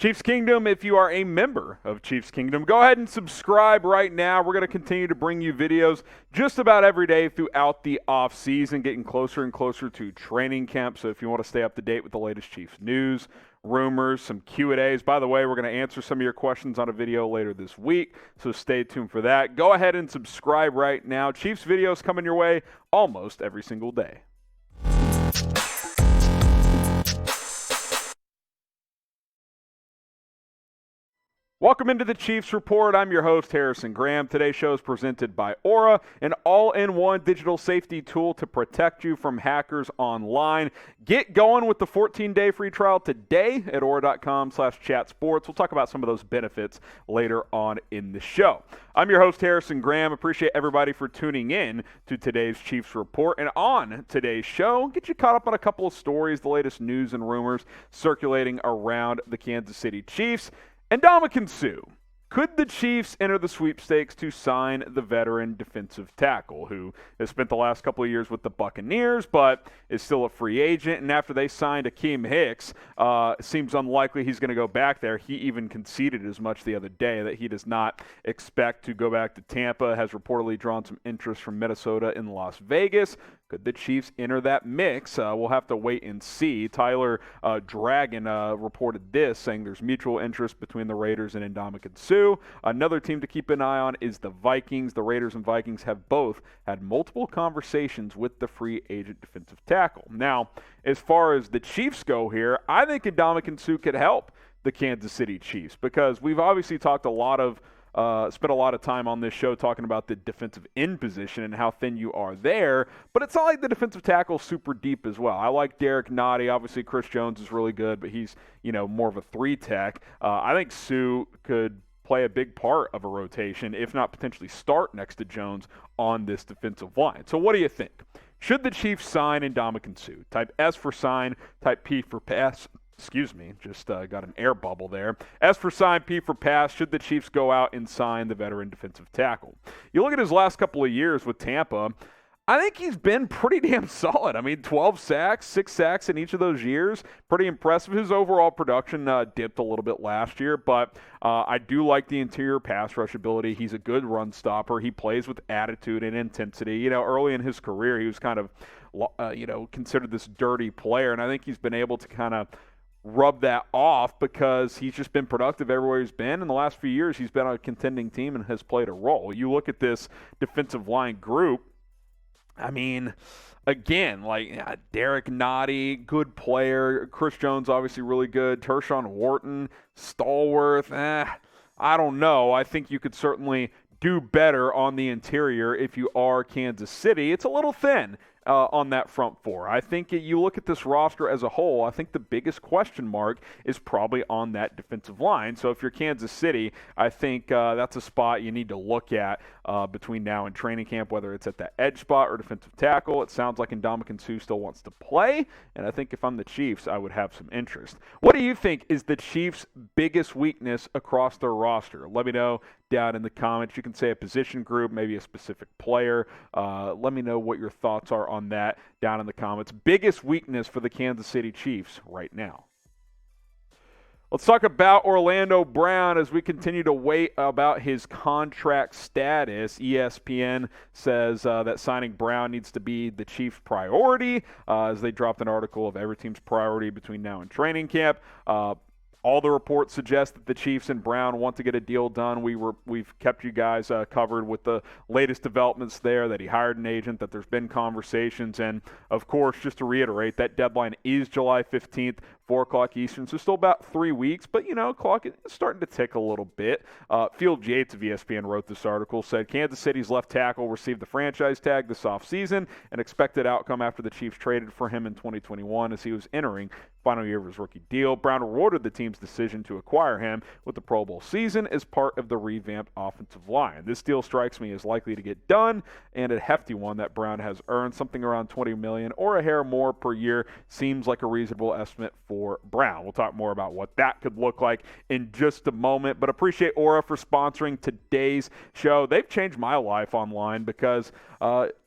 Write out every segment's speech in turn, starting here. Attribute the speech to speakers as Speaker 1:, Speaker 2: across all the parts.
Speaker 1: Chiefs Kingdom, if you are a member of Chiefs Kingdom, go ahead and subscribe right now. We're going to continue to bring you videos just about every day throughout the off season, getting closer and closer to training camp. So if you want to stay up to date with the latest Chiefs news, rumors, some Q&As. By the way, we're going to answer some of your questions on a video later this week, so stay tuned for that. Go ahead and subscribe right now. Chiefs videos coming your way almost every single day. Welcome into the Chiefs Report. I'm your host, Harrison Graham. Today's show is presented by Aura, an all-in-one digital safety tool to protect you from hackers online. Get going with the 14-day free trial today at aura.com/chatsports. We'll talk about some of those benefits later on in the show. I'm your host, Harrison Graham. Appreciate everybody for tuning in to today's Chiefs Report. And on today's show, get you caught up on a couple of stories, the latest news and rumors circulating around the Kansas City Chiefs. And Ndamukong Suh, could the Chiefs enter the sweepstakes to sign the veteran defensive tackle who has spent the last couple of years with the Buccaneers but is still a free agent? And after they signed Akeem Hicks, it seems unlikely he's going to go back there. He even conceded as much the other day that he does not expect to go back to Tampa, has reportedly drawn some interest from Minnesota and Las Vegas. Could the Chiefs enter that mix? We'll have to wait and see. Tyler Dragon reported this, saying there's mutual interest between the Raiders and Ndamukong Suh. Another team to keep an eye on is the Vikings. The Raiders and Vikings have both had multiple conversations with the free agent defensive tackle. Now, as far as the Chiefs go here, I think Ndamukong Suh could help the Kansas City Chiefs because we've obviously talked spent a lot of time on this show talking about the defensive end position and how thin you are there, but it's not like the defensive tackle is super deep as well. I like Derek Nottie. Obviously, Chris Jones is really good, but he's, more of a three-tech. I think Suh could play a big part of a rotation, if not potentially start next to Jones on this defensive line. So what do you think? Should the Chiefs sign Ndamukong Suh? Type S for sign, type P for pass. Excuse me, just got an air bubble there. S for sign, P for pass. Should the Chiefs go out and sign the veteran defensive tackle? You look at his last couple of years with Tampa, I think he's been pretty damn solid. 12 sacks, 6 sacks in each of those years. Pretty impressive. His overall production dipped a little bit last year, but I do like the interior pass rush ability. He's a good run stopper. He plays with attitude and intensity. Early in his career, he was kind of, considered this dirty player, and I think he's been able to kind of rub that off because he's just been productive everywhere he's been. In the last few years, he's been on a contending team and has played a role. You look at this defensive line group, again, Derek Nottie, good player. Chris Jones, obviously really good. Tershawn Wharton, Stallworth, I don't know. I think you could certainly do better on the interior if you are Kansas City. It's a little thin on that front four. I think you look at this roster as a whole, I think the biggest question mark is probably on that defensive line. So if you're Kansas City, I think that's a spot you need to look at between now and training camp, whether it's at the edge spot or defensive tackle. It sounds like Ndamukong Suh still wants to play, and I think if I'm the Chiefs, I would have some interest. What do you think is the Chiefs' biggest weakness across their roster? Let me know down in the comments. You can say a position group, maybe a specific player. Let me know what your thoughts are on that down in the comments. Biggest weakness for the Kansas City Chiefs right now. Let's talk about Orlando Brown as we continue to wait about his contract status. ESPN says that signing Brown needs to be the Chiefs' priority as they dropped an article of every team's priority between now and training camp. All the reports suggest that the Chiefs and Brown want to get a deal done. We've kept you guys covered with the latest developments there, that he hired an agent, that there's been conversations, and of course, just to reiterate, that deadline is July 15th, 4 o'clock Eastern, so still about 3 weeks, but clock is starting to tick a little bit. Field Yates of ESPN wrote this article, said Kansas City's left tackle received the franchise tag this offseason, an expected outcome after the Chiefs traded for him in 2021 as he was entering final year of his rookie deal. Brown rewarded the team's decision to acquire him with the Pro Bowl season as part of the revamped offensive line. This deal strikes me as likely to get done, and a hefty one that Brown has earned. Something around $20 million or a hair more per year seems like a reasonable estimate for Brown. We'll talk more about what that could look like in just a moment, but appreciate Aura for sponsoring today's show. They've changed my life online because,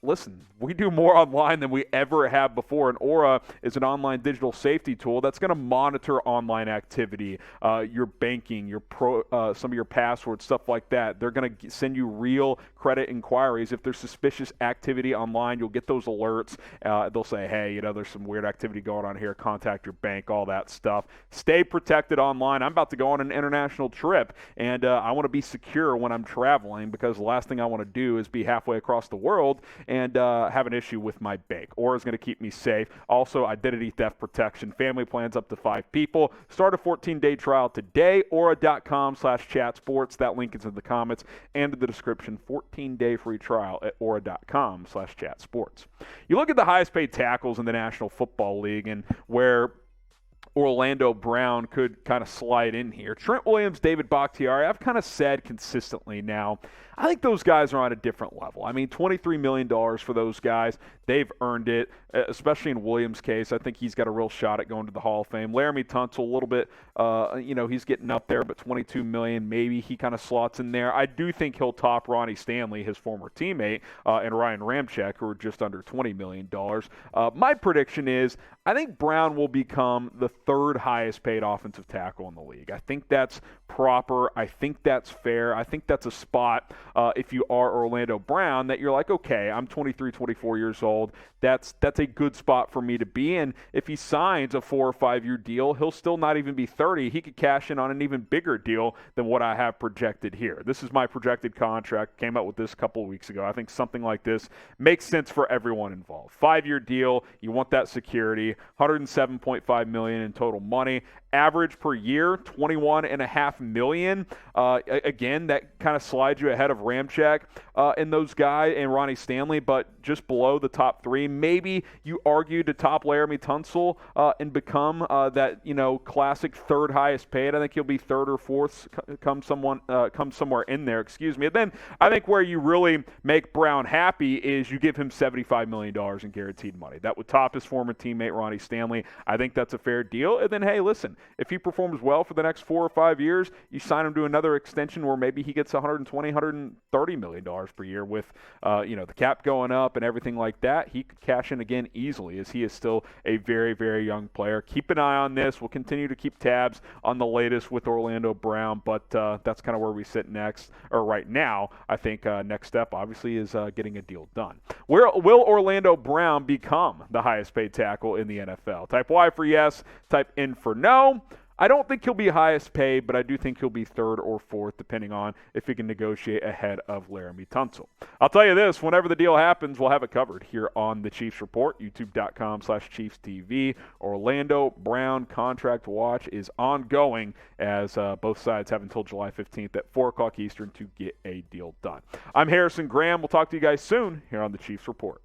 Speaker 1: listen, we do more online than we ever have before, and Aura is an online digital safety tool tool that's going to monitor online activity, your banking, some of your passwords, stuff like that. They're going to send you real credit inquiries. If there's suspicious activity online, you'll get those alerts. They'll say, hey, there's some weird activity going on here. Contact your bank, all that stuff. Stay protected online. I'm about to go on an international trip, and I want to be secure when I'm traveling, because the last thing I want to do is be halfway across the world and have an issue with my bank. Aura is going to keep me safe. Also, identity theft protection. Family plans up to 5 people. Start a 14-day trial today. Aura.com/chatsports. That link is in the comments and in the description. 14-day free trial at Aura.com/chatsports. You look at the highest paid tackles in the National Football League and where Orlando Brown could kind of slide in here. Trent Williams, David Bakhtiari, I've kind of said consistently now, I think those guys are on a different level. I mean, $23 million for those guys. They've earned it, especially in Williams' case. I think he's got a real shot at going to the Hall of Fame. Laramie Tunsil, a little bit, he's getting up there, but $22 million, maybe he kind of slots in there. I do think he'll top Ronnie Stanley, his former teammate, and Ryan Ramczyk, who are just under $20 million. My prediction is I think Brown will become the third highest paid offensive tackle in the league. I think that's proper. I think that's fair. I think that's a spot, if you are Orlando Brown, that you're like, okay, I'm 23, 24 years old. That's a good spot for me to be in. If he signs a 4 or 5 year deal, he'll still not even be 30. He could cash in on an even bigger deal than what I have projected here. This is my projected contract. Came out with this a couple of weeks ago. I think something like this makes sense for everyone involved. 5 year deal. You want that security. $107.5 million in total money. Average per year, $21.5 million. Again, that kind of slides you ahead of Ramczyk and those guys and Ronnie Stanley, but just below the top 3. Maybe you argue to top Laramie Tunsil and become that classic third highest paid. I think he'll be third or fourth. Come somewhere in there. Excuse me. And then I think where you really make Brown happy is you give him $75 million in guaranteed money. That would top his former teammate Ronnie Stanley. I think that's a fair deal. And then hey, listen. If he performs well for the next 4 or 5 years, you sign him to another extension where maybe he gets $120, $130 million per year with, the cap going up and everything like that. He could cash in again easily, as he is still a very, very young player. Keep an eye on this. We'll continue to keep tabs on the latest with Orlando Brown, but that's kind of where we sit right now. I think next step, obviously, is getting a deal done. Will Orlando Brown become the highest paid tackle in the NFL? Type Y for yes, type N for no. I don't think he'll be highest paid, but I do think he'll be third or fourth, depending on if he can negotiate ahead of Laramie Tunsil. I'll tell you this, whenever the deal happens, we'll have it covered here on the Chiefs Report, youtube.com/ChiefsTV. Orlando Brown contract watch is ongoing as both sides have until July 15th at 4 o'clock Eastern to get a deal done. I'm Harrison Graham. We'll talk to you guys soon here on the Chiefs Report.